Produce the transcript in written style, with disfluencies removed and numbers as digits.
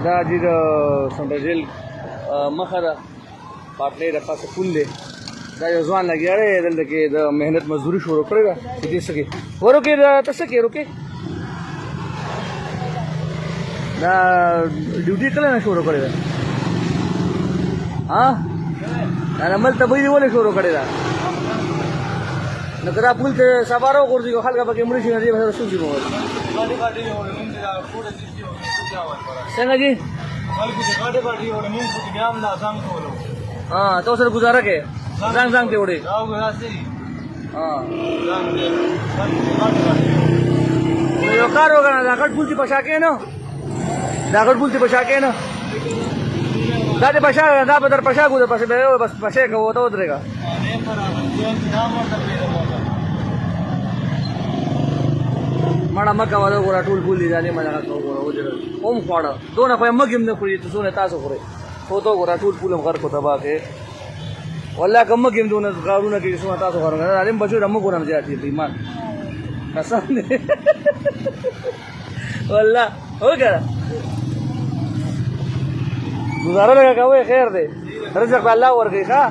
دا د سنټرجیل مخه ده پاټلۍ د پاسه پل دی دا یو ځوان لګیا دی دلته کې د محنت مزدوري شروع کړې ده چې دې څه کې ورکې ته څه کې روکې دا ډیوټي کله نه شروع کړې ده دا ملته به دې ولې شروع کړې ده نو که دا پل ته سبا راوغورځي خلک پکې مړه شي نو دې به سره څوک شي څنګه جي तो सर गुजारा के जांग तेवढे कार होगा ना दागड पुलची पशाके ना दागड पुलची पशाके ना दादे पशा दा बदर पशा गुदर पशे बस पशे का वो तो उतरेगा माड़ा मक्का वाला गोरा टूल पुल दी जाने मजा का गोरा वो जरा ओम फाड़ा दो ना कोई मगिम ने खुली तो सोने तासो करे फोटो गोरा टूल पुल मगर को तबा के वल्ला कम गेम दोन गाडून के सुमा तासो करून अरे बचू रम गोरा मजा आती है ईमान कसम ने वल्ला हो गया गुजारा लगा का वो खैर दे रज़क अल्लाह और के का